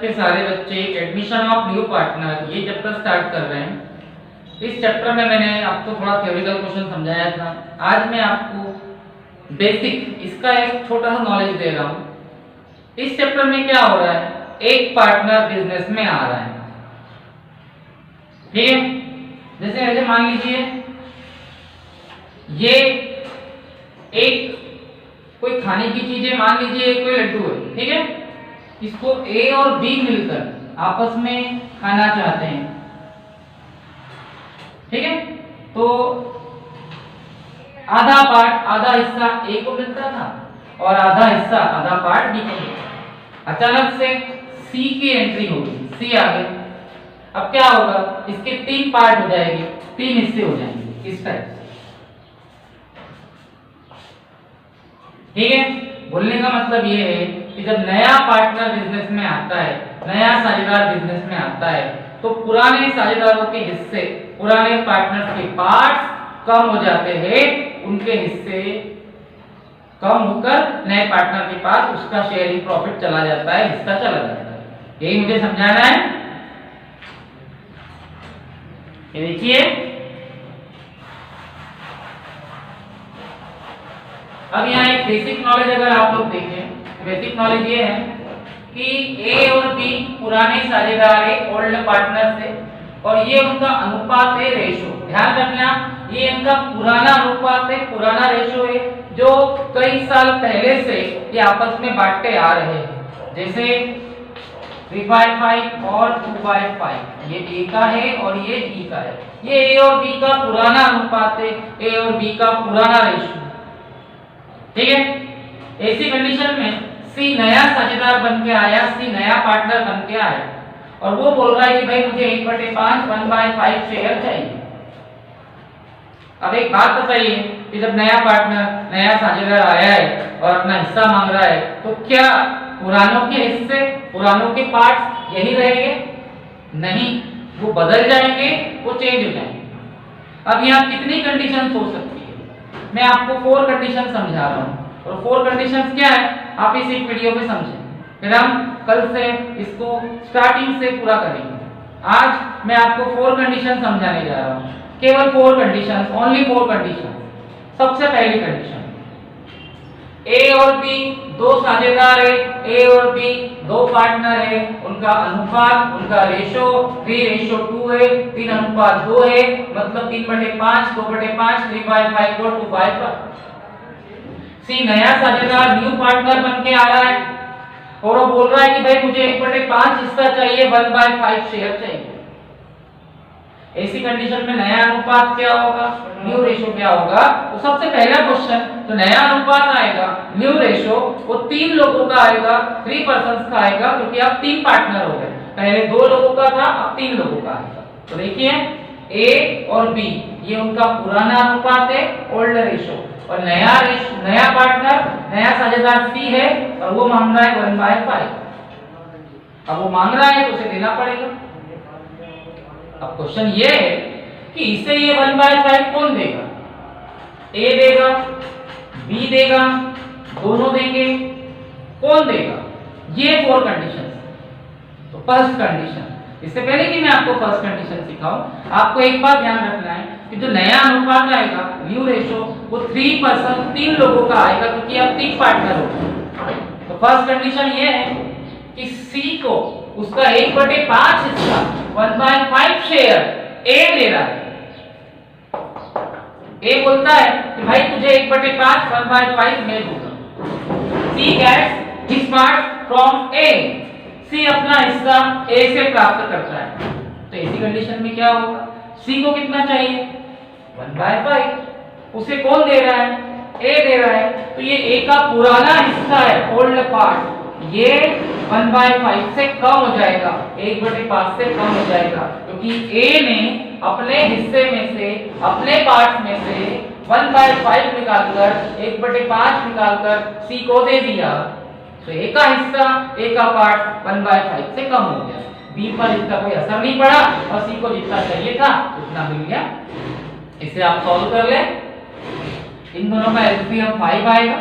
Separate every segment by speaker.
Speaker 1: के सारे बच्चे एडमिशन ऑफ न्यू पार्टनर ये चैप्टर स्टार्ट कर रहे हैं। इस चैप्टर में मैंने आपको थोड़ा थ्योरेटिकल क्वेश्चन समझाया था। आज मैं आपको बेसिक इसका एक छोटा सा नॉलेज दे रहा हूँ। इस चैप्टर में क्या हो रहा है, एक पार्टनर बिजनेस में आ रहा है, ठीक है। जैसे ऐसे मान लीजिए ये एक कोई खाने की चीज है, मान लीजिए कोई लड्डू है, ठीक है। इसको ए और बी मिलकर आपस में खाना चाहते हैं, ठीक है। तो आधा पार्ट आधा हिस्सा ए को मिलता था और आधा हिस्सा आधा पार्ट बी को मिलता। अचानक से सी की एंट्री होगी, सी आ गई। अब क्या होगा, इसके 3 पार्ट हो जाएंगे, 3 हिस्से हो जाएंगे इस टाइप से, ठीक है। बोलने का मतलब ये है कि जब नया पार्टनर बिजनेस में आता है, नया साझेदार बिजनेस में आता है, तो पुराने साझेदारों के हिस्से, पुराने पार्टनर्स के पार्ट्स कम हो जाते हैं, उनके हिस्से कम होकर नए पार्टनर के पास उसका शेयरिंग प्रॉफिट चला जाता है, हिस्सा चला जाता है। यही मुझे समझाना है। ये देखिए, अब यहाँ एक बेसिक नॉलेज अगर आप लोग देखें, बेसिक नॉलेज ये है कि ए और बी पुराने साझेदार है, ओल्ड पार्टनर से, और ये उनका अनुपात है, रेशो। ध्यान रखना, ये इनका पुराना अनुपात है, पुराना रेशो है, जो कई साल पहले से ये आपस में बांटते आ रहे हैं। जैसे 3/5 और 2/5, ये ए का है और ये बी का है। ये ए और बी का पुराना अनुपात है, ए और बी का पुराना रेशो, ठीक है। ऐसी कंडीशन में सी नया साझेदार बन के आया, सी नया पार्टनर बन के आया, और वो बोल रहा है कि भाई मुझे 1/5 1/5 शेयर चाहिए। अब एक बात बताइए कि जब नया पार्टनर, नया साझेदार आया है और अपना हिस्सा मांग रहा है, तो क्या पुरानों के हिस्से, पुरानों के पार्ट्स यही रहेंगे? नहीं, वो बदल जाएंगे, वो चेंज हो जाएंगे। अब यहाँ कितनी कंडीशंस हो सकती है, मैं आपको 4 कंडीशन समझा रहा हूँ, और 4 कंडीशंस क्या है आप इस एक वीडियो में समझें, फिर हम कल से इसको स्टार्टिंग से पूरा करेंगे। आज मैं आपको 4 कंडीशन समझाने जा रहा हूँ, केवल 4 कंडीशन, ओनली 4 कंडीशन। सबसे पहली कंडीशन, ए और बी 2 साझेदार है, ए और बी 2 पार्टनर है, उनका अनुपात, उनका रेशो 3:2 है, 3:2 है, मतलब 3/5, 2/5, 3/5 और 2/5। सी नया साझेदार, न्यू पार्टनर बन के आ रहा है, और वो बोल रहा है कि भाई मुझे 1/5 हिस्सा चाहिए, 1/5 शेयर चाहिए। ऐसी कंडीशन में नया अनुपात क्या होगा, न्यू रेशो क्या होगा? तो सबसे पहला क्वेश्चन, तो नया अनुपात आएगा, न्यू रेशो, वो 3 लोगों का आएगा, 3 पर्संस का आएगा, क्योंकि अब 3 पार्टनर हो गए। पहले 2 लोगों का था, अब 3 लोगों का आएगा। तो देखिए ए और बी ये उनका पुराना अनुपात है, ओल्ड रेशो, और नया पार्टनर, नया साझेदार सी है, और वो मांग रहा है 1/5। अब वो मांग रहा है तो उसे देना पड़ेगा। अब क्वेश्चन ये है कि इसे ये 1/5 कौन देगा? ए देगा, बी देगा, दोनों देंगे, कौन देगा? ये 4 कंडीशन। तो फर्स्ट कंडीशन, इससे पहले कि मैं आपको फर्स्ट कंडीशन सिखाऊं, आपको एक बात ध्यान रखना है कि जो नया अनुपात आएगा, न्यू रेशो, वो 3 लोगों का आएगा, क्योंकि अब 3 पार्टनर हो गए। तो फर्स्ट कंडीशन ये है कि सी को उसका 1/5 हिस्सा, 1/5 शेयर ए ले रहा है। ए बोलता है कि भाई तुझे 1/5, 1/5 मैं दूंगा। सी गेट्स हिज पार्ट फ्रॉम ए, सी अपना हिस्सा ए से प्राप्त करता है। तो ऐसी कंडीशन में क्या होगा, सी को कितना चाहिए? 1/5। उसे कौन दे रहा है? ए दे रहा है। तो ये ए का पुराना हिस्सा है, ओल्ड पार्ट, ये 1/5 से कम हो जाएगा, 1/5 से कम हो जाएगा, क्योंकि ए ने अपने हिस्से में से, अपने पार्ट में से 1/5 निकालकर, 1/5 निकालकर सी को दे दिया। तो ए का हिस्सा, ए का पार्ट 1/5 से कम हो गया। बी पर इसका कोई असर नहीं पड़ा, और सी को जितना चाहिए था उतना मिल गया। इसे आप सॉल्व कर ले। इन दोनों का एलसीएम 5 आएगा।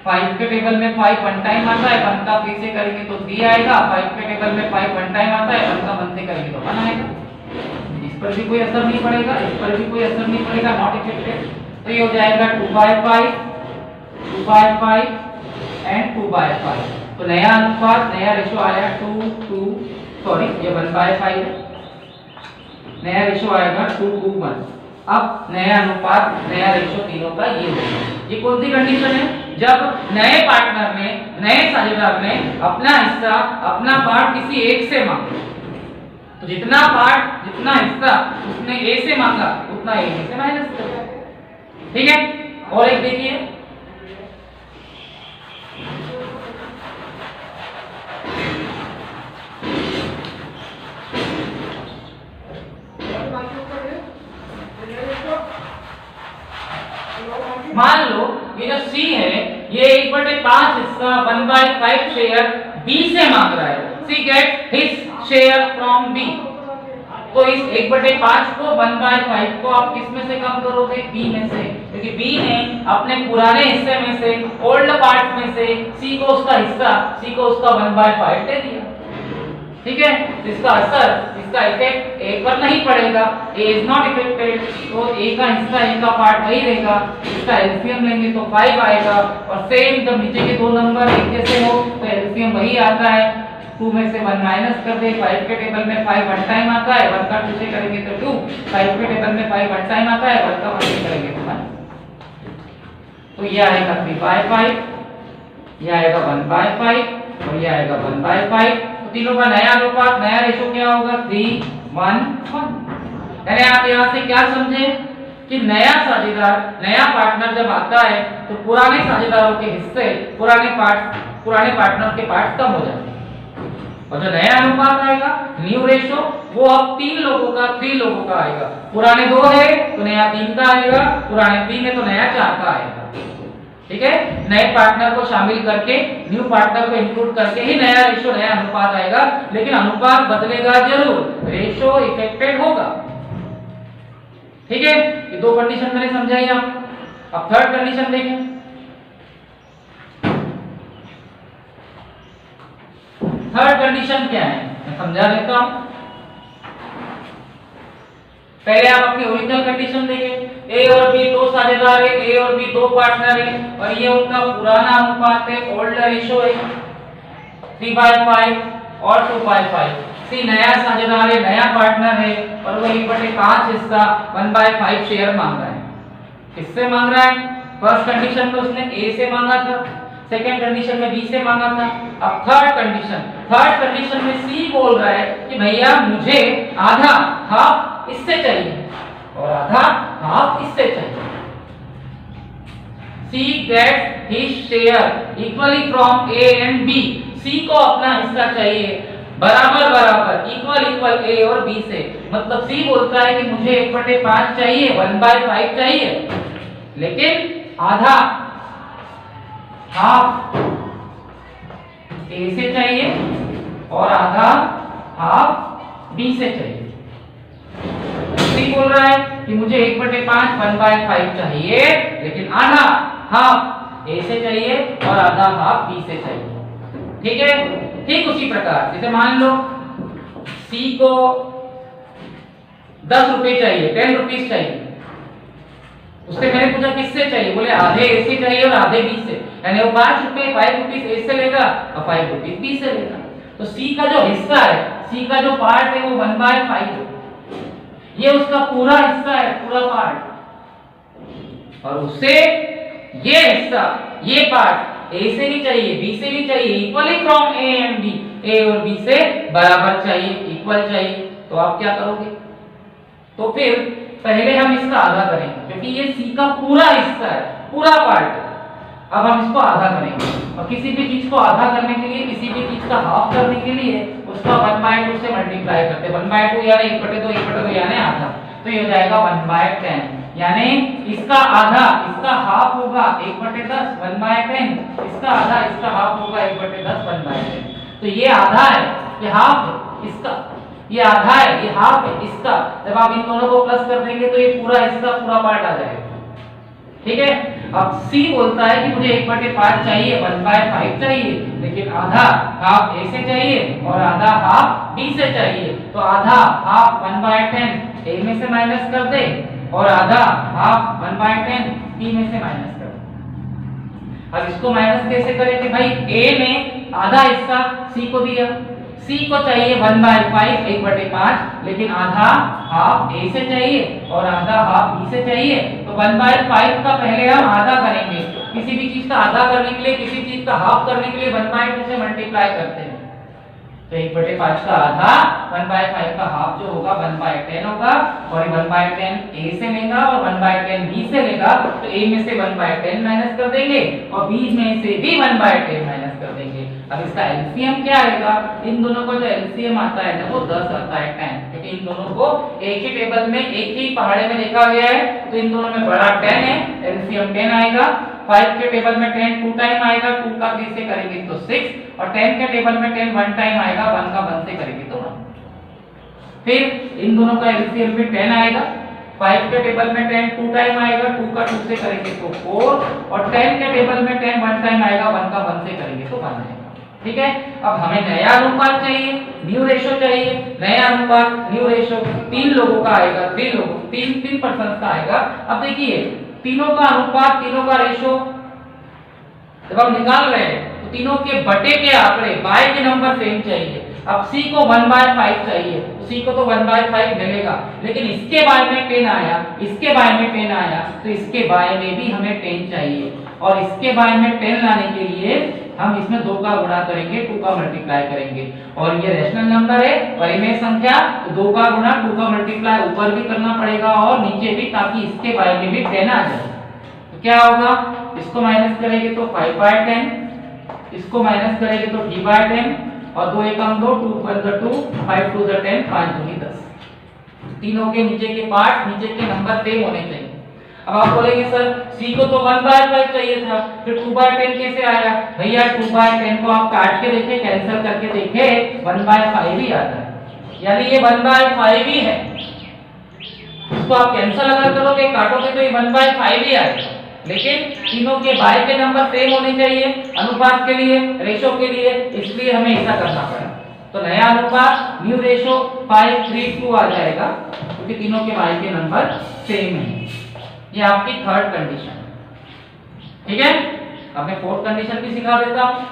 Speaker 1: 5 के टेबल में 5 वन टाइम आता है, 1 का 3 से करेंगे तो 3 आएगा। 5 के टेबल में 5 वन टाइम आता है, 1 का 1 से करेंगे तो 1 आएगा। इस पर भी कोई असर नहीं पड़ेगा, इस पर भी कोई असर नहीं पड़ेगा, नॉट इफेक्टेड। तो ये हो जाएगा 2/5 एंड 2/5। तो नया अनुपात, नया रेशो आया 2 सॉरी ये 1/5 नया रेशो आएगा 2:1। अब नया अनुपात, नया रेशो तीनों का ये होगा। ये कौन सी कंडीशन है? जब नए पार्टनर ने, नए साझेदार ने अपना हिस्सा, अपना पार्ट किसी एक से मांगा। तो जितना हिस्सा उसने ए से मांगा उतना ए से माइनस कर दिया। ठीक है। और एक देखिए, मान लो ये जो C है ये 1/5 हिस्सा 1/5 शेयर B से मांग रहा है। C get his share from B। तो इस 1/5 को 1/5 को आप किस में से कम करोगे? B में से, क्योंकि B ने अपने पुराने हिस्से में से, ओल्ड पार्ट में से C को उसका हिस्सा, C को उसका 1/5 दे दिया। ठीक है। इसका असर, इसका इफेक्ट A पर नहीं पड़ेगा, A इज नॉट इफेक्टेड। तो A का हिस्सा, A का पार्ट वही रहेगा। इसका एलसीएम लेंगे तो 5 आएगा। और सेम जब नीचे के दो नंबर एक जैसे हो तो एलसीएम वही आता है। 2 में से 1 माइनस कर दे। 5 के टेबल में 5 वन टाइम आता है, 1 का 2 से करेंगे तो 2। 5 के टेबल में 5 वन टाइम आता है, 1 का 1 से करेंगे तो 1। तो ये आएगा 3/5, ये आएगा 1/5 और ये आएगा 1/5। तीनों का नया अनुपात, नया रेशो क्या होगा? 3:1:1। यानी आप यहाँ से क्या समझे कि नया साझेदार, नया पार्टनर जब आता है तो पुराने साझेदारों के हिस्से, पुराने पार्टनर के पार्ट कम हो जाते हैं। और जो नया अनुपात आएगा, न्यू रेशो, वो अब 3 लोगों का आएगा। पुराने 2 है तो नया 3 का आएगा, पुराने 3 है तो नया 4 का आएगा। ठीक है। नए पार्टनर को शामिल करके, न्यू पार्टनर को इंक्लूड करके ही नया रेशो, नया अनुपात आएगा। लेकिन अनुपात बदलेगा जरूर, रेशो इफेक्टेड होगा। ठीक है। ये 2 कंडीशन मैंने समझाई आपको। अब थर्ड कंडीशन देखें। थर्ड कंडीशन क्या है मैं समझा देता हूं। पहले आप अपनी ओरिजिनल कंडीशन देखें। A और B 2 साझेदार है, A और B 2 पार्टनर है और ये उनका पुराना अनुपात है, ओल्ड रेशो है 3/5 और 2/5। C नया साझेदार है, नया पार्टनर है और वो 1/5 हिस्सा 1/5 शेयर मांग रहा है। किससे मांग रहा है? फर्स्ट कंडीशन में उसने A से मांगा था, सेकेंड कंडीशन में B से मांगा था। अब थर्ड कंडीशन में C बोल रहा है कि भैया मुझे आधा, हाफ इससे चाहिए और आधा, हाफ इससे चाहिए। C gets his share equally from A and B। C को अपना हिस्सा चाहिए बराबर इक्वल A और B से। मतलब C बोलता है कि मुझे 1/5 चाहिए, 1/5 चाहिए, लेकिन आधा, हाफ A से चाहिए और आधा, हाफ B से चाहिए। C बोल रहा है कि मुझे 1/5 1/5 चाहिए, लेकिन आधा, हाफ A से चाहिए और आधा, हाफ B से चाहिए। ठीक है। ठीक उसी प्रकार जैसे मान लो C को 10 रुपए चाहिए, 10 रुपीज चाहिए। उससे मैंने पूछा किससे चाहिए? बोले आधे A से चाहिए और आधे B से। यानी वो 5 रुपीज A से लेगा और 5 रुपीज B से लेगा। तो C का जो हिस्सा है, C का जो पार्ट है वो 1/5 है। ये उसका पूरा हिस्सा है, पूरा पार्ट। और उससे ये हिस्सा, ये पार्ट A से भी चाहिए, B से भी चाहिए, equally from A and B। A और B से बराबर चाहिए, इक्वल चाहिए। तो आप क्या करोगे? तो फिर पहले हम इसका आधा करेंगे, क्योंकि ये C का पूरा हिस्सा है, पूरा पार्ट है। अब हम इसको आधा करेंगे और किसी भी चीज को आधा करने के लिए, किसी भी चीज का हाफ करने के लिए उसका 1/2 से मल्टीप्लाई करते हैं। 1/2 यानी 1/2 यानी आधा। तो ये हो जाएगा 1/10। यानी इसका आधा, इसका हाफ होगा 1/10 1/10। इसका आधा, इसका हाफ होगा 1/10 1/10। तो ये आधा है, ये हाफ है इसका, ये आधा है, ये हाफ है इसका। जब आप इन दोनों को प्लस कर देंगे तो ये पूरा हिस्सा, पूरा पार्ट आ जाएगा। ठीक है। अब सी बोलता है कि मुझे 1/5 चाहिए, 1/5 चाहिए, लेकिन आधा हाफ ए से चाहिए और आधा हाफ बी से चाहिए। तो आधा हाफ 1/10 ए में से माइनस कर दे और आधा हाफ 1/10 बी में से माइनस कर दे। अब इसको माइनस कैसे करेंगे भाई? ए ने आधा हिस्सा सी को दिया, सी को चाहिए 1/5 1/5, लेकिन आधा हाफ ए से चाहिए और आधा हाफ बी से चाहिए। तो 1/5 का पहले हम आधा करेंगे। किसी भी चीज का आधा करने के लिए, किसी चीज का हाफ करने के लिए 1/2 से मल्टीप्लाई करते हैं। तो 1/5 का आधा 1/5 का हाफ जो होगा 1/10 होगा और 1/10 ए से लेगा और 1/10 बी से लेगा। तो ए में से 1/10 माइनस कर देंगे और बी में से भी 1/10 माइनस कर देंगे। अब इसका एलसीएम क्या आएगा? इन दोनों का जो एलसीएम आता है ना वो 10 आता है 10, क्योंकि इन दोनों को एक ही टेबल में एक ही पहाड़े में देखा गया है। तो इन दोनों में बड़ा 10 है, एलसीएम 10 आएगा। 5 के टेबल में 10 2 टाइम आएगा, 2 का 3 से करेंगे तो 6 और 10 के टेबल में 10 1 टाइम आएगा, 1 का 1 से करेंगे तो 1। फिर इन दोनों का एलसीएम भी 10 आएगा। 5 के टेबल में 10 2 टाइम आएगा, 2 का 2 से करेंगे तो 4 और 10 के टेबल में 10 1 टाइम आएगा, 1 का 1 से करेंगे तो 1 आएगा। ठीक है। अब हमें नया अनुपात चाहिए, न्यू रेशो चाहिए। नया अनुपात न्यू रेशो 3 लोगों का आएगा, 3 लोगों 3 पर्सन का आएगा। अब देखिए तीनों का अनुपात, तीनों का रेशो जब हम निकाल रहे हैं तो तीनों के बटे के आंकड़े बाय के नंबर सेम चाहिए। अब c को 1/5 चाहिए तो c को तो 1/5 मिलेगा, लेकिन इसके बाय में 10 आया, इसके बाय में 10 आया, तो इसके बाय में भी हमें 10 चाहिए। और इसके बाय में 10 लाने के लिए हम इसमें 2 का गुणा करेंगे, 2 का मल्टीप्लाई करेंगे। और ये रैशनल नंबर है, परिमेय संख्या, तो 2 का गुणा 2 का मल्टीप्लाई ऊपर भी करना पड़ेगा और नीचे भी, ताकि इसके बाय में भी 10 आ जाए। तो क्या होगा? इसको माइनस करेंगे तो 5/10, इसको माइनस करेंगे तो d/10 और 2 एकम 2, 2 1 2, 5 2 10, 5 2 10। तीनों के नीचे के पार्ट, नीचे के नंबर सेम होने चाहिए। अब आप बोलेंगे सर c को तो 1/5 चाहिए था, फिर 2/10 कैसे आया? भैया 2/10 को आप काट के देखे, कैंसिल करके देखे, 1/5 ही आता है, यानी ये 1/5 ही है। इसको आप कैंसिल अगर करोगे, काटोगे तो ये 1/5 ही आएगा। लेकिन तीनों के बाय के नंबर सेम होने चाहिए अनुपात के लिए, रेशो के लिए, इसलिए हमें ऐसा करना पड़ा। तो नया अनुपात न्यू रेशो 5:3:2 आ जाएगा, क्योंकि तीनों के बाय के नंबर सेम है। ये आपकी थर्ड कंडीशन, ठीक है। अब मैं फोर्थ कंडीशन भी सिखा देता हूं।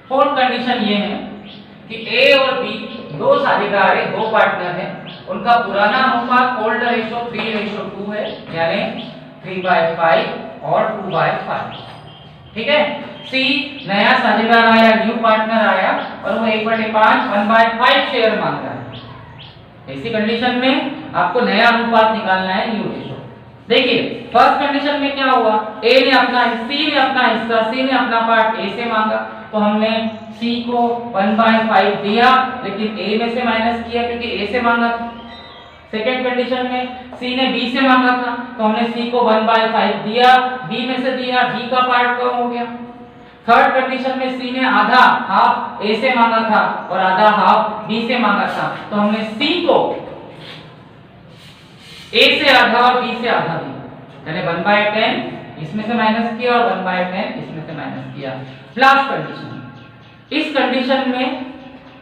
Speaker 1: फोर्थ कंडीशन ये है कि ए और बी दो साझेदार है, दो पार्टनर हैं, उनका पुराना अनुपात ओल्ड रेशो 3:2 है, यानी 3/5 और 2/5। ठीक है। सी नया साझेदार आया, न्यू पार्टनर आया और वो 1/5 1/5 शेयर मांग रहा है। ऐसी कंडीशन में आपको नया अनुपात निकालना है, न्यू रेशो। देखिए फर्स्ट कंडीशन में क्या हुआ? सी ने अपना हिस्सा, सी ने अपना पार्ट ए से मांगा, तो हमने सी को 1/5 दिया, लेकिन ए में से माइनस किया क्योंकि ए से मांगा था। सेकेंड कंडीशन में सी ने बी से मांगा था, तो हमने सी को 1/5 दिया, बी में से दिया, बी का पार्ट कम हो गया। थर्ड कंडीशन में सी ने आधा हाफ ए से मांगा था और आधा हाफ बी से मांगा था, तो हमने सी को ए से आधा और बी से आधा दिया, यानी 1/10 इसमें से माइनस किया और 1/10 इसमें से माइनस किया। लास्ट कंडीशन, इस कंडीशन में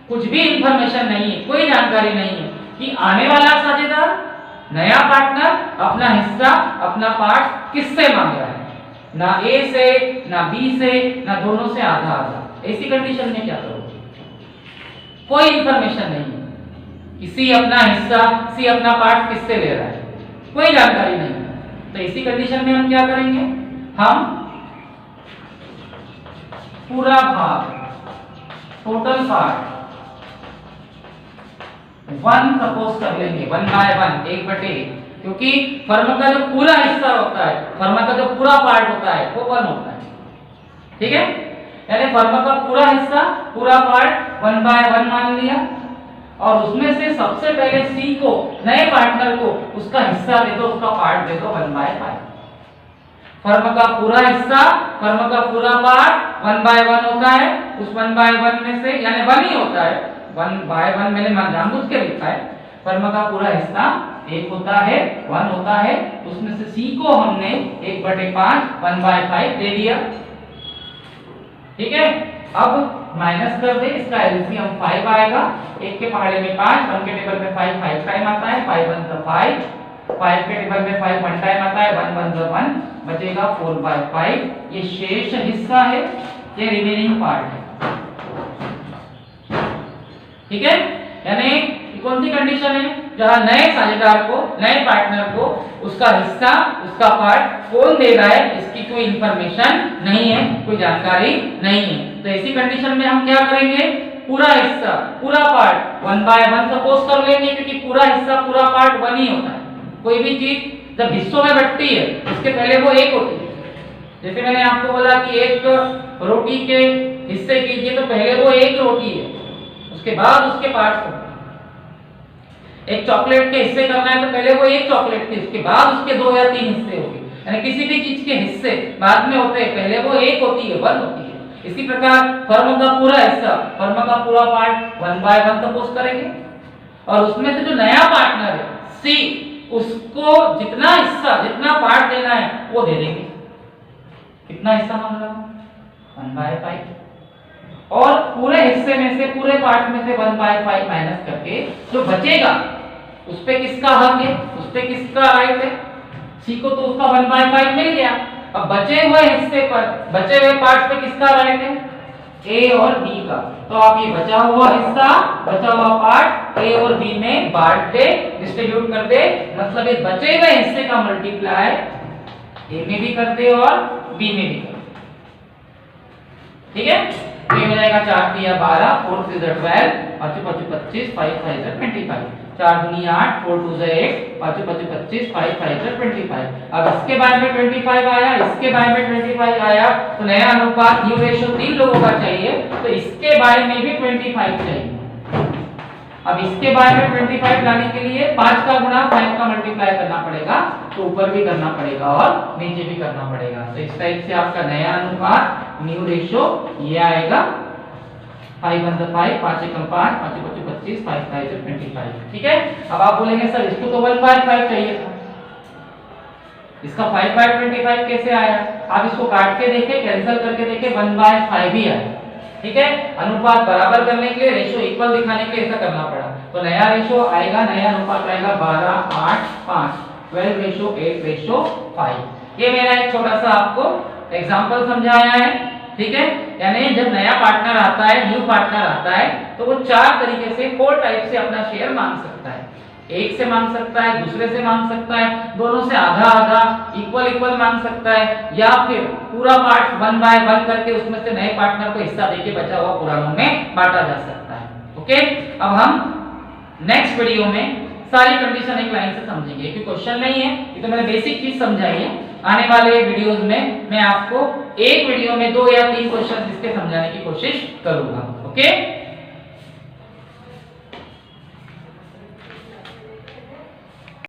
Speaker 1: कुछ भी इंफॉर्मेशन नहीं है, कोई जानकारी नहीं है कि आने वाला साझेदार, नया पार्टनर अपना हिस्सा, अपना पार्ट किससे मांग रहा है, ना ए से, ना बी से, ना दोनों से आधा आधा। ऐसी कंडीशन में क्या करोगे? कोई इंफॉर्मेशन नहीं है कि सी अपना हिस्सा, सी अपना पार्ट किससे ले रहा है, कोई जानकारी नहीं है। तो इसी कंडीशन में हम क्या करेंगे? हम पूरा भाग, टोटल पार्ट 1 सपोज कर लेंगे, 1/1 1/1, क्योंकि फर्म का जो पूरा हिस्सा होता है, फर्म का जो पूरा पार्ट होता है वो 1 होता है। ठीक है, यानी फर्म का पूरा हिस्सा, पूरा पार्ट 1/1 मान लिया और उसमें से सबसे पहले सी को, नए पार्टनर को उसका हिस्सा दे दो, उसका पार्ट दे दो 1/5। फर्म का पूरा हिस्सा, फर्म का पूरा पार्ट 1/1 होता है, उस 1/1 में से, यानी 1 ही होता है, 1/1 मैंने जानबूझ के लिखा है, फर्म का पूरा हिस्सा 1 होता है, 1 होता है, उसमें से C को हमने 1/5 1/5 दे दिया। ठीक है, अब माइनस कर दे, इसका एलसीएम 5 आएगा। 1 के पहाड़े में 5, 1 के टेबल में 5 टाइम आता है, 5 1 सा 5 के टेबल में 5 1 टाइम आता है, 1 1 सा 1 बचेगा 4/5। ये शेष हिस्सा है, ये रिमेनिंग पार्ट है। ठीक है, यानी कौन सी कंडीशन है, जहां नए साझेदार को, नए पार्टनर को उसका हिस्सा, उसका पार्ट कौन दे रहा है इसकी कोई इंफॉर्मेशन नहीं है, कोई जानकारी नहीं है। तो ऐसी कंडीशन में हम क्या करेंगे, पूरा हिस्सा, पूरा पार्ट 1/1 सपोज कर लेंगे, क्योंकि पूरा हिस्सा, पूरा पार्ट 1 ही होता है। कोई भी चीज जब हिस्सों में बंटती है उसके पहले वो 1 होती है। जैसे मैंने आपको बोला कि एक रोटी के हिस्से कीजिए तो पहले वो 1 रोटी है, उसके बाद उसके पार्ट्स होते हैं। एक चॉकलेट के हिस्से करना है तो पहले वो 1 चॉकलेट थी, उसके बाद उसके 2 या 3 हिस्से होंगे। यानी किसी भी चीज के हिस्से बाद में होते हैं, पहले वो 1 होती है, 1 होती है। इसी प्रकार फर्म का पूरा हिस्सा, फर्म का पूरा पार्ट 1/1 सपोज करेंगे, और उसमें से जो नया पार्टनर है सी, उसको जितना हिस्सा, जितना पार्ट देना है वो दे देंगे। कितना हिस्सा मांग रहा हूं, 1/5, और पूरे हिस्से में से, पूरे पार्ट में से 1/5 माइनस करके जो बचेगा उस पे किसका हक है, उस पे किसका राइट है, सी को तो उसका 1/5 मिल गया। अब बचे हुए हिस्से पर, बचे हुए पार्ट पे किसका राइट है, ए और बी का। तो आप ये बचा हुआ हिस्सा, बचा हुआ पार्ट ए और बी में बांट दे, डिस्ट्रीब्यूट कर दे, मतलब ये बचे हुए हिस्से का मल्टीप्लाई ए में भी कर दे और बी में भी कर दे। ठीक है, तो ये हो जाएगा 4 3 12, 4 3 12, 5 5 25, 5 5 25, 4 दूनी 8, 4 2 8, 5 5 25, 5 5 25। अब इसके बाद में 25 आया, इसके बाद में 25 आया, तो नया अनुपात न्यू रेशियो 3 लोगों का चाहिए, तो इसके बारे में भी 25 चाहिए। अब इसके बारे में 25 लाने के लिए 5 का गुणा 5 का मल्टीप्लाई करना पड़ेगा, तो ऊपर भी करना पड़ेगा और नीचे भी करना पड़ेगा। तो इस टाइप से आपका नया अनुपात न्यू रेशियो ये आएगा 5 1 5, 5 1 5, 5 5 25, 5 5 25। ठीक है, अब आप बोलेंगे सर इसको तो 1/5 चाहिए था, इसका 5/25 कैसे आया? आप इसको काट के देखें, कैंसिल करके देखें, 1/5 ही आया। ठीक है, अनुपात बराबर करने के लिए, रेशियो इक्वल दिखाने के लिए ऐसा करना पड़ा। तो नया रेशियो आएगा, नया अनुपात आएगा 12 8 5, 12:8:5। ये मेरा एक छोटा सा आपको एग्जांपल समझाया है। ठीक है, यानी जब नया पार्टनर आता है, न्यू पार्टनर आता है, तो वो 4 तरीके से, 4 टाइप से अपना शेयर मांग सकता है। एक से मांग सकता है, दूसरे से मांग सकता है, दोनों से आधा आधा, इक्वल मांग सकता है, या फिर पूरा पार्ट 1/1 करके उसमें से नए पार्टनर को हिस्सा देके बचा हुआ पुरानों में बांटा जा सकता है। ओके, अब हम नेक्स्ट वीडियो में सारी कंडीशन एक लाइन से समझेंगे, क्योंकि क्वेश्चन नहीं है, ये तो मैंने बेसिक चीज समझाई है। आने वाले वीडियोस में मैं आपको एक वीडियो में 2 या 3 क्वेश्चन इसके समझाने की कोशिश करूंगा। ओके।